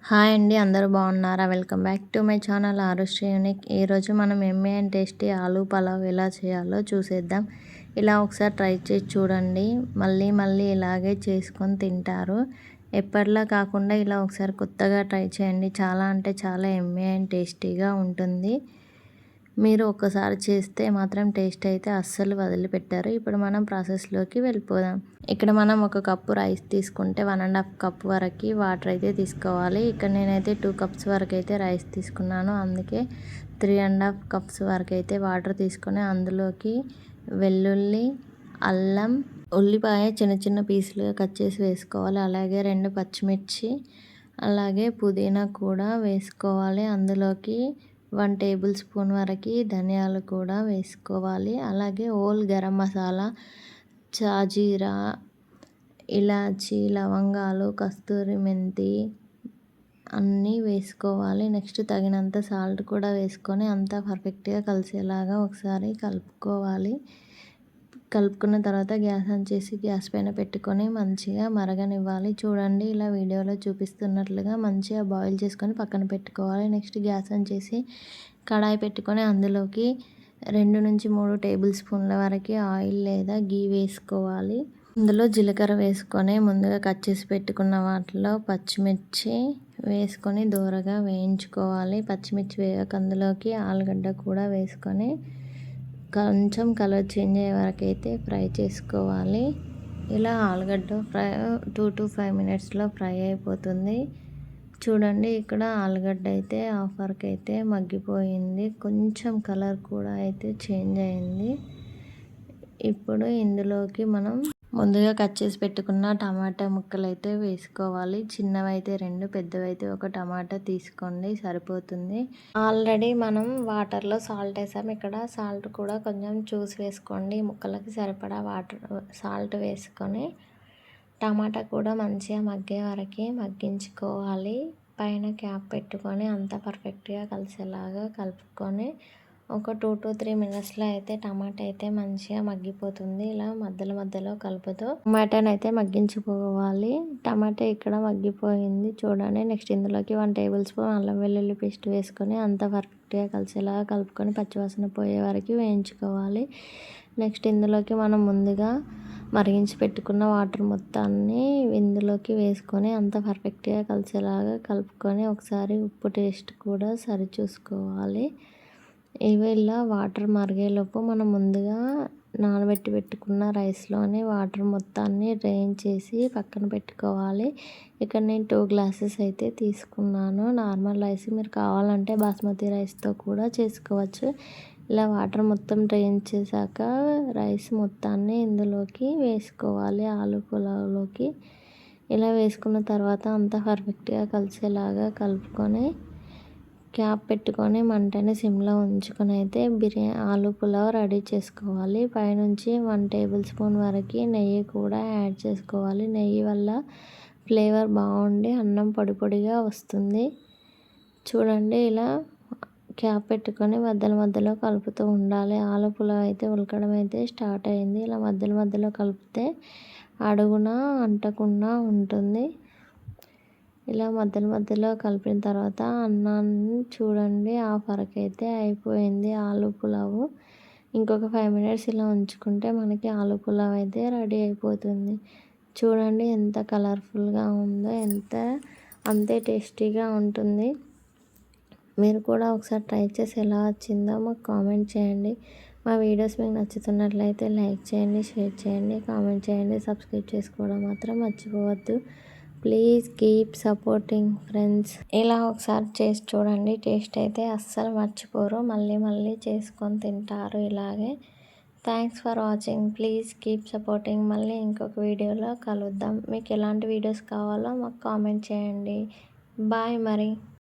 Hi అండి, అందరూ బాగున్నారా? Welcome back to my channel Arushri unique. ఈరోజు మనం yummy and tasty aloo pulao ఎలా చేయాలో చూసేద్దాం. ఇలా ఒకసారి ట్రై చేసి చూడండి, మళ్ళీ మళ్ళీ ఇలాగే చేసుకొని తింటారు. ఎప్పటిలా కాకుండా ఇలా ఒకసారి కొత్తగా ట్రై చేయండి. చాలా అంటే చాలా ఎమ్మీ అండ్ టేస్టీగా ఉంటుంది. మీరు ఒక్కసారి చేస్తే మాత్రం టేస్ట్ అయితే అస్సలు వదిలిపెట్టారు. ఇప్పుడు మనం ప్రాసెస్లోకి వెళ్ళిపోదాం. ఇక్కడ మనం ఒక కప్పు రైస్ తీసుకుంటే 1.5 కప్ వరకు వాటర్ అయితే తీసుకోవాలి. ఇక్కడ నేనైతే 2 కప్స్ వరకు అయితే రైస్ తీసుకున్నాను. అందుకే 3.5 కప్స్ వరకు అయితే వాటర్ తీసుకొని అందులోకి వెల్లుల్లి, అల్లం, ఉల్లిపాయ చిన్న చిన్న పీసులుగా కట్ చేసి వేసుకోవాలి. అలాగే 2 పచ్చిమిర్చి, అలాగే పుదీనా కూడా వేసుకోవాలి. అందులోకి 1 టేబుల్ స్పూన్ వరకు ధనియాలు కూడా వేసుకోవాలి. అలాగే హోల్ గరం మసాలా, షాజీరా, ఇలాచి, లవంగాలు, కస్తూరి మెంతి అన్నీ వేసుకోవాలి. నెక్స్ట్ తగినంత సాల్ట్ కూడా వేసుకొని అంతా పర్ఫెక్ట్గా కలిసేలాగా ఒకసారి కలుపుకోవాలి. కలుపుకున్న తర్వాత గ్యాస్ ఆన్ చేసి గ్యాస్ పైన పెట్టుకొని మంచిగా మరగనివ్వాలి. చూడండి, ఇలా వీడియోలో చూపిస్తున్నట్లుగా మంచిగా బాయిల్ చేసుకొని పక్కన పెట్టుకోవాలి. నెక్స్ట్ గ్యాస్ ఆన్ చేసి కడాయి పెట్టుకొని అందులోకి 2 నుంచి 3 టేబుల్ స్పూన్ల వరకు ఆయిల్ లేదా గీ వేసుకోవాలి. అందులో జీలకర్ర వేసుకొని ముందుగా కట్ చేసి పెట్టుకున్న వాటిలో పచ్చిమిర్చి వేసుకొని దూరగా వేయించుకోవాలి. పచ్చిమిర్చి వేయక అందులోకి ఆలుగడ్డ కూడా వేసుకొని కొంచెం కలర్ చేంజ్ అయ్యే వరకు అయితే ఫ్రై చేసుకోవాలి. ఇలా ఆలుగడ్డ ఫ్రై 2 to 5 మినిట్స్లో ఫ్రై అయిపోతుంది. చూడండి, ఇక్కడ ఆలుగడ్డ అయితే హాఫ్ వరకు అయితే మగ్గిపోయింది. కొంచెం కలర్ కూడా అయితే చేంజ్ అయింది. ఇప్పుడు ఇందులోకి మనం ముందుగా కట్ చేసి పెట్టుకున్న టమాటా ముక్కలు అయితే వేసుకోవాలి. చిన్నవైతే 2, పెద్దవైతే 1 టమాటా తీసుకోండి, సరిపోతుంది. ఆల్రెడీ మనం వాటర్లో సాల్ట్ వేసాము. ఇక్కడ సాల్ట్ కూడా కొంచెం చూసి వేసుకోండి. ముక్కలకి సరిపడా సాల్ట్ వేసుకొని టమాటా కూడా మంచిగా మగ్గే వరకు మగ్గించుకోవాలి. పైన క్యాప్ పెట్టుకొని అంతా పర్ఫెక్ట్గా కలిసేలాగా కలుపుకొని ఒక 2 to 3 మినిట్స్లో అయితే టమాటా అయితే మంచిగా మగ్గిపోతుంది. ఇలా మధ్యలో కలుపుతూ టమాటాని అయితే మగ్గించుకోవాలి. టమాటా ఇక్కడ మగ్గిపోయింది చూడండి. నెక్స్ట్ ఇందులోకి 1 టేబుల్ స్పూన్ అల్లం వెల్లుల్లి పేస్ట్ వేసుకొని అంతా పర్ఫెక్ట్గా కలిసేలాగా కలుపుకొని పచ్చివాసన పోయే వరకు వేయించుకోవాలి. నెక్స్ట్ ఇందులోకి మనం ముందుగా మరిగించి పెట్టుకున్న వాటర్ మొత్తాన్ని ఇందులోకి వేసుకొని అంత పర్ఫెక్ట్గా కలిసేలాగా కలుపుకొని ఒకసారి ఉప్పు టేస్ట్ కూడా సరి చూసుకోవాలి. ఇవి ఇలా వాటర్ మరిగేలోపు మనం ముందుగా నానబెట్టి పెట్టుకున్న రైస్లోని వాటర్ మొత్తాన్ని డ్రైన్ చేసి పక్కన పెట్టుకోవాలి. ఇక్కడ నేను 2 గ్లాసెస్ అయితే తీసుకున్నాను. నార్మల్ రైస్, మీరు కావాలంటే బాస్మతి రైస్తో కూడా చేసుకోవచ్చు. ఇలా వాటర్ మొత్తం డ్రైన్ చేశాక రైస్ మొత్తాన్ని ఇందులోకి వేసుకోవాలి, ఆలూ పులావ్లోకి. ఇలా వేసుకున్న తర్వాత అంతా పర్ఫెక్ట్గా కలిసేలాగా కలుపుకొని క్యాప్ పెట్టుకొని మంటని సిమ్లో ఉంచుకొని అయితే ఆలూ పులావ్ రెడీ చేసుకోవాలి. పైనుంచి 1 టేబుల్ స్పూన్ వరకు నెయ్యి కూడా యాడ్ చేసుకోవాలి. నెయ్యి వల్ల ఫ్లేవర్ బాగుండి అన్నం పొడి పొడిగా వస్తుంది. చూడండి, ఇలా క్యాప్ పెట్టుకొని మధ్యలో కలుపుతూ ఉండాలి. ఆలూ పులావ్ అయితే ఉడకడం అయితే స్టార్ట్ అయింది. ఇలా మధ్యలో కలిపితే అడుగున అంటకుండా ఉంటుంది. ఇలా మధ్యలో కలిపిన తర్వాత అన్నాన్ని చూడండి, హాఫ్ వరకు అయితే అయిపోయింది ఆలూ పులావ్. ఇంకొక 5 మినిట్స్ ఇలా ఉంచుకుంటే మనకి ఆలూ పులావ్ అయితే రెడీ అయిపోతుంది. చూడండి ఎంత కలర్ఫుల్గా ఉందో, అంతే టేస్టీగా ఉంటుంది. మీరు కూడా ఒకసారి ట్రై చేసి ఎలా వచ్చిందో మాకు కామెంట్ చేయండి. మా వీడియోస్ మీకు నచ్చుతున్నట్లయితే లైక్ చేయండి, షేర్ చేయండి, కామెంట్ చేయండి. సబ్స్క్రైబ్ చేసుకోవడం మాత్రం మర్చిపోవద్దు. Please keep supporting friends. ఇలా ఒకసారి చేసి చూడండి, టేస్ట్ అయితే అస్సలు మర్చిపోరు. మళ్ళీ చేసుకొని తింటారు ఇలాగే. Thanks for watching. Please keep supporting. మళ్ళీ ఇంకొక వీడియోలో కలుద్దాం. మీకు ఎలాంటి వీడియోస్ కావాలో మాకు కామెంట్ చేయండి. బాయ్ మరి.